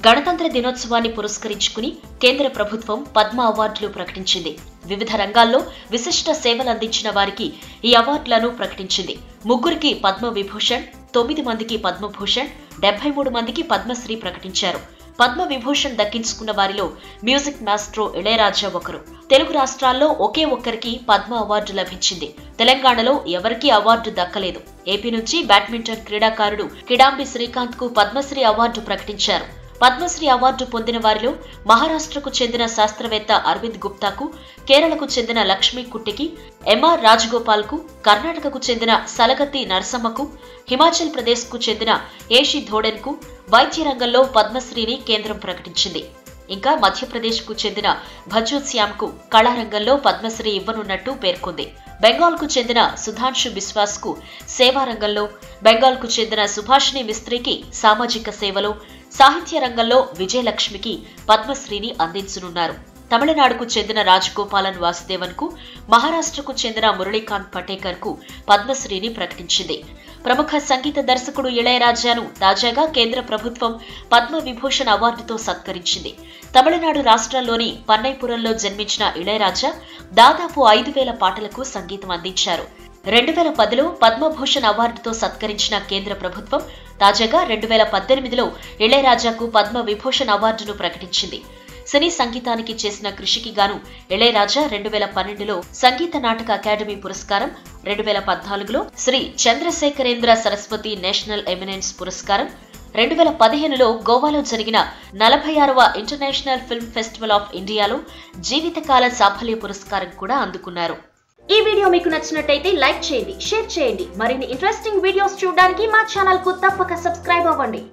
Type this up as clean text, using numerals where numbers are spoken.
గణతంత్ర దినోత్సవాన్ని పురస్కరించుకుని కేంద్ర ప్రభుత్వం పద్మ అవార్డులు ప్రకటించింది. వివిధ రంగాల్లో విశిష్ట సేవలు అందించిన వారికి ఈ అవార్డులను ప్రకటించింది. 3కి పద్మ విభూషణ్, 9 మందికి పద్మభూషణ్, 73 మందికి పద్మశ్రీ ప్రకటించారు. పద్మ విభూషణ్ దక్కించుకున్న వారిలో మ్యూజిక్ మాస్ట్రో ఇళయరాజా ఒకరు. తెలుగు రాష్ట్రాల్లో ఒకే ఒక్కరికి పద్మ అవార్డు లభించింది. తెలంగాణలో ఎవరికీ అవార్డు దక్కలేదు. ఏపీ నుంచి బ్యాడ్మింటన్ క్రీడాకారుడు కిడాంబి శ్రీకాంత్ కు పద్మశ్రీ అవార్డు ప్రకటించారు. పద్మశ్రీ అవార్డు పొందిన వారిలో మహారాష్ట్రకు చెందిన శాస్త్రవేత్త అరవింద్ గుప్తాకు, కేరళకు చెందిన లక్ష్మీ కుట్టికి, ఎంఆర్ రాజగోపాల్ కు, కర్ణాటకకు చెందిన సలగత్తి నరసమ్మకు, హిమాచల్ ప్రదేశ్ కు చెందిన ఏషి ధోడెన్ కు వైద్య రంగంలో పద్మశ్రీని కేంద్రం ప్రకటించింది. ఇంకా మధ్యప్రదేశ్ కు చెందిన భజ్జూ శ్యామ్ కు కళారంగంలో పద్మశ్రీ ఇవ్వనున్నట్టు పేర్కొంది. బెంగాల్ కు చెందిన సుధాంశు బిశ్వాస్ కు సేవా రంగంలో, బెంగాల్ కు చెందిన సుభాషిణి మిస్త్రీకి సామాజిక సేవలో, సాహిత్య రంగంలో విజయలక్ష్మికి పద్మశ్రీని అందించనున్నారు. తమిళనాడుకు చెందిన రాజగోపాలన్ వాసుదేవన్ కు, మహారాష్ట్రకు చెందిన మురళీకాంత్ పటేకర్ కు పద్మశ్రీని ప్రకటించింది. ప్రముఖ సంగీత దర్శకుడు ఇళయరాజాను తాజాగా కేంద్ర ప్రభుత్వం పద్మ విభూషణ్ అవార్డుతో సత్కరించింది. తమిళనాడు రాష్ట్రంలోని పన్నైపురంలో జన్మించిన ఇళయరాజా దాదాపు 5,000 పాటలకు సంగీతం అందించారు. 2010లో పద్మభూషణ్ అవార్డుతో సత్కరించిన కేంద్ర ప్రభుత్వం తాజాగా 2018లో ఇళయరాజాకు పద్మ విభూషణ్ అవార్డును ప్రకటించింది. సినీ సంగీతానికి చేసిన కృషికి గాను ఇళయరాజా 2012లో సంగీత నాటక అకాడమీ పురస్కారం, 2014లో శ్రీ చంద్రశేఖరేంద్ర సరస్వతి నేషనల్ ఎమినెన్స్ పురస్కారం, 2015లో గోవాలో జరిగిన 46వ ఇంటర్నేషనల్ ఫిల్మ్ ఫెస్టివల్ ఆఫ్ ఇండియాలో జీవితకాల సాఫల్య పురస్కారం కూడా అందుకున్నారు. ఈ వీడియో మీకు నచ్చినట్టయితే లైక్ చేయండి, షేర్ చేయండి. మరిన్ని ఇంట్రెస్టింగ్ వీడియోస్ చూడడానికి మా ఛానల్ కు తప్పక సబ్స్క్రైబ్ అవ్వండి.